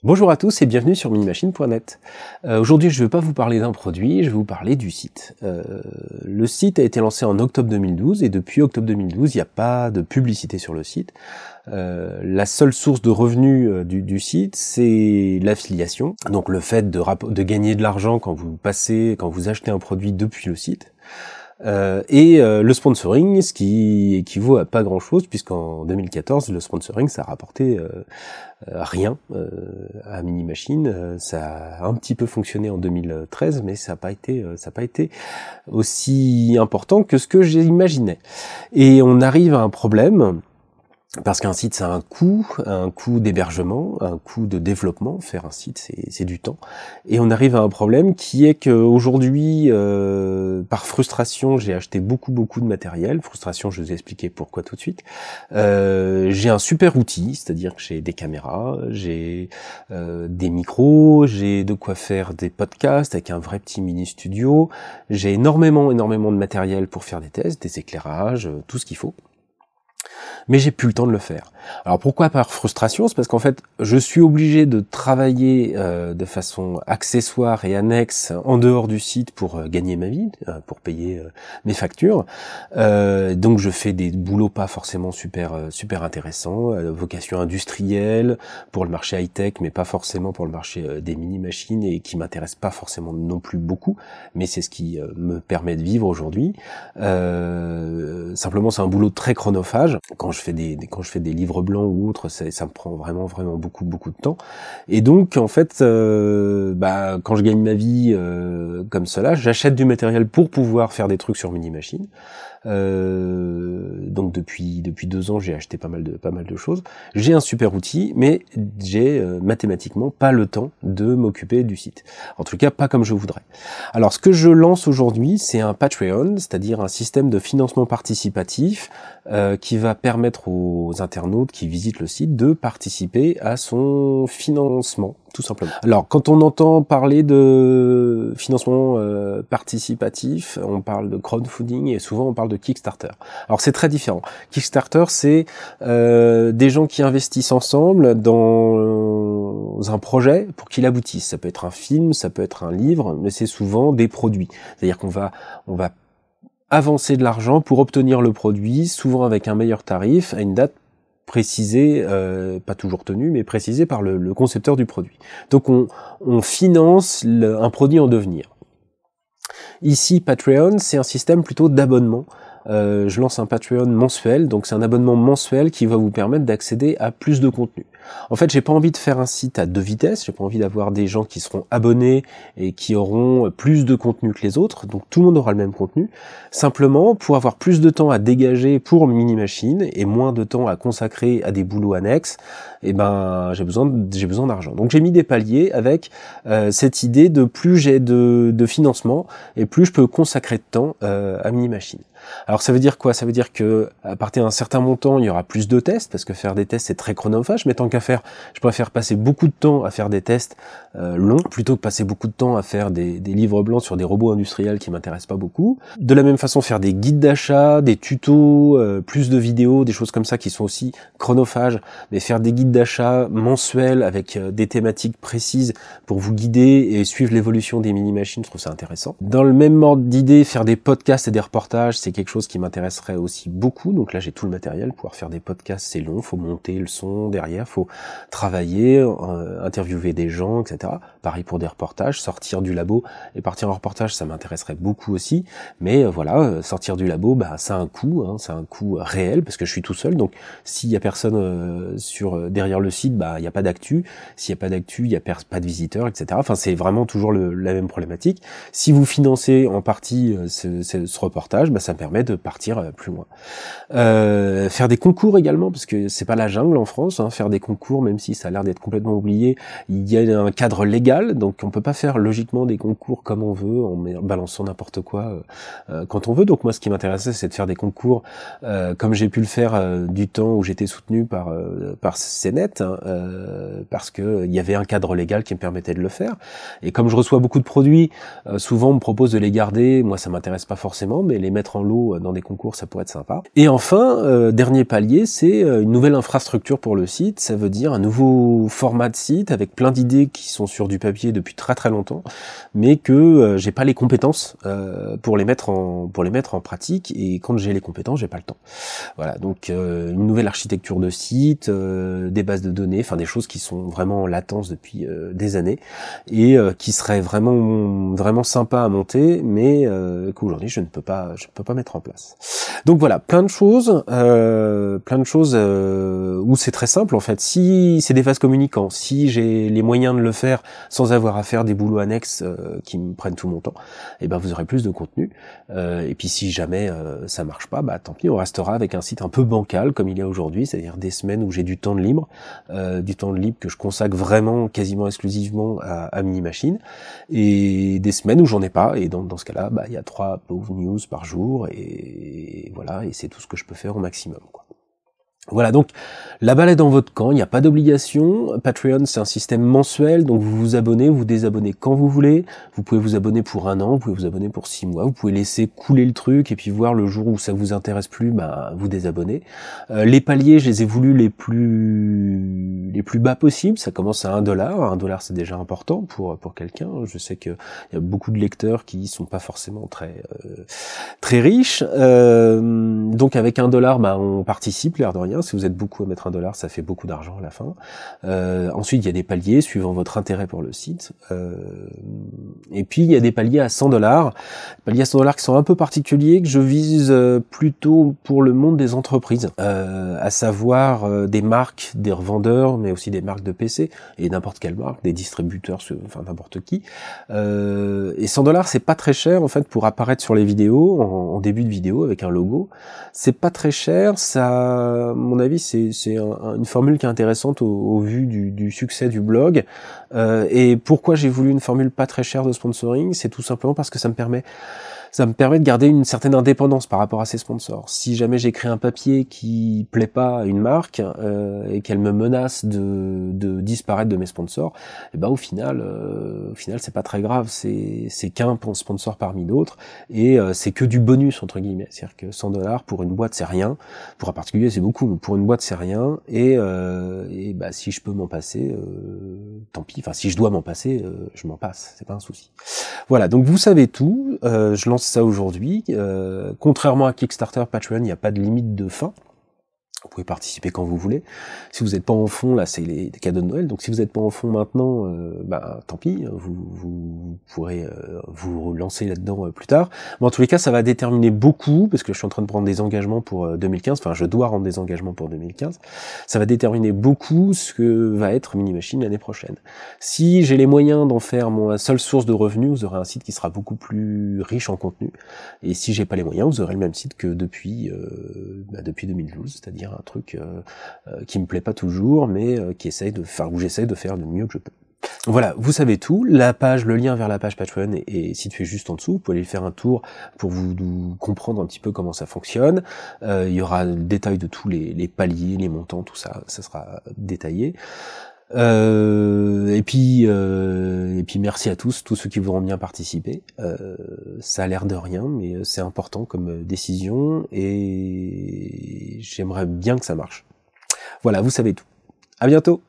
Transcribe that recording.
Bonjour à tous et bienvenue sur minimachine.net. Aujourd'hui, je ne vais pas vous parler d'un produit, je vais vous parler du site. Le site a été lancé en octobre 2012 et depuis octobre 2012, il n'y a pas de publicité sur le site. La seule source de revenus du site, c'est l'affiliation, donc le fait de gagner de l'argent quand vous achetez un produit depuis le site. Et le sponsoring, ce qui équivaut à pas grand-chose, puisqu'en 2014, le sponsoring, ça a rapporté rien à Minimachine. Ça a un petit peu fonctionné en 2013, mais ça n'a pas été aussi important que ce que j'imaginais. Et on arrive à un problème. Parce qu'un site, ça a un coût d'hébergement, un coût de développement. Faire un site, c'est du temps. Et on arrive à un problème qui est qu'aujourd'hui, par frustration, j'ai acheté beaucoup de matériel. Frustration, je vous ai expliqué pourquoi tout de suite. J'ai un super outil, c'est-à-dire que j'ai des caméras, j'ai des micros, j'ai de quoi faire des podcasts avec un vrai petit mini studio. J'ai énormément de matériel pour faire des tests, des éclairages, tout ce qu'il faut. Mais j'ai plus le temps de le faire. Alors pourquoi par frustration? C'est parce qu'en fait, je suis obligé de travailler de façon accessoire et annexe en dehors du site pour gagner ma vie, pour payer mes factures. Donc je fais des boulots pas forcément super intéressants, vocation industrielle pour le marché high-tech, mais pas forcément pour le marché des mini-machines et qui m'intéresse pas forcément non plus beaucoup, mais c'est ce qui me permet de vivre aujourd'hui. Simplement, c'est un boulot très chronophage. Quand je fais des livres blancs ou autres, ça me prend vraiment beaucoup de temps. Et donc en fait, quand je gagne ma vie comme cela, j'achète du matériel pour pouvoir faire des trucs sur Minimachine. Donc depuis 2 ans, j'ai acheté pas mal de choses. J'ai un super outil, mais j'ai mathématiquement pas le temps de m'occuper du site. En tout cas, pas comme je voudrais. Alors, ce que je lance aujourd'hui, c'est un Patreon, c'est-à-dire un système de financement participatif qui va permettre aux internautes qui visitent le site de participer à son financement, tout simplement. Alors, quand on entend parler de financement participatif, on parle de crowdfunding et souvent on parle de Kickstarter. Alors, c'est très différent. Kickstarter, c'est des gens qui investissent ensemble dans un projet pour qu'il aboutisse. Ça peut être un film, ça peut être un livre, mais c'est souvent des produits. C'est-à-dire qu'on va avancer de l'argent pour obtenir le produit, souvent avec un meilleur tarif, à une date précisée, pas toujours tenue, mais précisée par le concepteur du produit. Donc on finance un produit en devenir. Ici, Patreon, c'est un système plutôt d'abonnement. Je lance un Patreon mensuel, donc c'est un abonnement mensuel qui va vous permettre d'accéder à plus de contenu. En fait, j'ai pas envie de faire un site à 2 vitesses, j'ai pas envie d'avoir des gens qui seront abonnés et qui auront plus de contenu que les autres, donc tout le monde aura le même contenu. Simplement, pour avoir plus de temps à dégager pour Minimachine et moins de temps à consacrer à des boulots annexes, j'ai besoin d'argent. Donc j'ai mis des paliers avec cette idée de plus j'ai de financement et plus je peux consacrer de temps à Minimachine. Alors ça veut dire quoi? Ça veut dire que à partir d'un certain montant, il y aura plus de tests, parce que faire des tests c'est très chronophage, mais tant qu'à faire, je préfère passer beaucoup de temps à faire des tests longs, plutôt que passer beaucoup de temps à faire des livres blancs sur des robots industriels qui m'intéressent pas beaucoup. De la même façon, faire des guides d'achat, des tutos, plus de vidéos, des choses comme ça qui sont aussi chronophages, mais faire des guides d'achat mensuels avec des thématiques précises pour vous guider et suivre l'évolution des mini-machines, je trouve ça intéressant. Dans le même ordre d'idée, faire des podcasts et des reportages, c'est quelque chose qui m'intéresserait aussi beaucoup. Donc là, j'ai tout le matériel. Pouvoir faire des podcasts, c'est long. Faut monter le son derrière. Faut travailler, interviewer des gens, etc. Pareil pour des reportages. Sortir du labo et partir en reportage, ça m'intéresserait beaucoup aussi. Mais sortir du labo, ça a un coût. C'est un coût réel parce que je suis tout seul. Donc s'il y a personne derrière le site, il n'y a pas d'actu. S'il n'y a pas d'actu, il n'y a pas de visiteurs, etc. Enfin, c'est vraiment toujours la même problématique. Si vous financez en partie ce reportage, ça me permet de partir plus loin. Faire des concours également, parce que c'est pas la jungle en France, faire des concours, même si ça a l'air d'être complètement oublié, il y a un cadre légal, donc on peut pas faire logiquement des concours comme on veut, en balançant n'importe quoi quand on veut. Donc moi, ce qui m'intéressait, c'est de faire des concours comme j'ai pu le faire du temps où j'étais soutenu par CNET, parce que il y avait un cadre légal qui me permettait de le faire. Et comme je reçois beaucoup de produits, souvent on me propose de les garder. Moi, ça m'intéresse pas forcément, mais les mettre en lot dans des concours, ça pourrait être sympa. Et enfin, dernier palier, c'est une nouvelle infrastructure pour le site. Ça veut dire un nouveau format de site avec plein d'idées qui sont sur du papier depuis très très longtemps, mais que j'ai pas les compétences pour les mettre en pratique. Et quand j'ai les compétences, j'ai pas le temps. Voilà, donc une nouvelle architecture de site, des bases de données, enfin des choses qui sont vraiment en latence depuis des années et qui seraient vraiment sympa à monter, mais qu'aujourd'hui je ne peux pas mettre en place. Donc voilà, plein de choses où c'est très simple en fait. Si c'est des vases communicants, si j'ai les moyens de le faire sans avoir à faire des boulots annexes qui me prennent tout mon temps, et ben vous aurez plus de contenu. Et puis si jamais ça marche pas, bah tant pis, on restera avec un site un peu bancal comme il est aujourd'hui, c'est-à-dire des semaines où j'ai du temps de libre que je consacre vraiment quasiment exclusivement à Minimachine, et des semaines où j'en ai pas, et dans ce cas-là, bah il y a 3 pauvres news par jour, et voilà, et c'est tout ce que je peux faire au maximum, quoi. Voilà, donc la balle est dans votre camp, il n'y a pas d'obligation. Patreon, c'est un système mensuel, donc vous vous abonnez, vous désabonnez quand vous voulez. Vous pouvez vous abonner pour 1 an, vous pouvez vous abonner pour 6 mois, vous pouvez laisser couler le truc et puis voir le jour où ça vous intéresse plus, bah vous désabonnez. Les paliers, je les ai voulus les plus bas possibles. Ça commence à $1. $1, c'est déjà important pour quelqu'un. Je sais que il y a beaucoup de lecteurs qui sont pas forcément très riches. Donc avec $1, bah on participe, l'air de rien. Si vous êtes beaucoup à mettre $1, ça fait beaucoup d'argent à la fin. Ensuite, il y a des paliers suivant votre intérêt pour le site. Et puis, il y a des paliers à $100. Paliers à $100 qui sont un peu particuliers, que je vise plutôt pour le monde des entreprises, à savoir des marques, des revendeurs, mais aussi des marques de PC, et n'importe quelle marque, des distributeurs, enfin n'importe qui. Et $100, c'est pas très cher, en fait, pour apparaître sur les vidéos, en début de vidéo, avec un logo. C'est pas très cher, ça... À mon avis, c'est une formule qui est intéressante au vu du succès du blog. Et pourquoi j'ai voulu une formule pas très chère de sponsoring, c'est tout simplement parce que ça me permet de garder une certaine indépendance par rapport à ses sponsors. Si jamais j'écris un papier qui plaît pas à une marque et qu'elle me menace de disparaître de mes sponsors, et ben au final c'est pas très grave, c'est qu'un sponsor parmi d'autres, et c'est que du bonus entre guillemets. C'est-à-dire que $100 pour une boîte c'est rien, pour un particulier c'est beaucoup, mais pour une boîte c'est rien, et bah si je peux m'en passer, tant pis. Enfin si je dois m'en passer, je m'en passe, c'est pas un souci. Voilà, donc vous savez tout. Je lance ça aujourd'hui. Contrairement à Kickstarter, Patreon, il n'y a pas de limite de fin. Vous pouvez participer quand vous voulez. Si vous n'êtes pas en fond, là, c'est les cadeaux de Noël. Donc, si vous n'êtes pas en fond maintenant, bah, tant pis. Vous pourrez vous lancer là-dedans plus tard. Mais en tous les cas, ça va déterminer beaucoup, parce que je suis en train de prendre des engagements pour 2015. Enfin, je dois rendre des engagements pour 2015. Ça va déterminer beaucoup ce que va être Minimachine l'année prochaine. Si j'ai les moyens d'en faire ma seule source de revenus, vous aurez un site qui sera beaucoup plus riche en contenu. Et si j'ai pas les moyens, vous aurez le même site que depuis 2012, c'est-à-dire un truc qui me plaît pas toujours, mais où j'essaye de faire le mieux que je peux. Voilà, vous savez tout. Le lien vers la page Patreon est situé juste en dessous. Vous pouvez aller faire un tour pour vous comprendre un petit peu comment ça fonctionne. Il y aura le détail de tous les paliers, les montants, tout ça, ça sera détaillé. Et puis merci à tous ceux qui voudront bien participer. Ça a l'air de rien, mais c'est important comme décision, et j'aimerais bien que ça marche. Voilà, vous savez tout. À bientôt.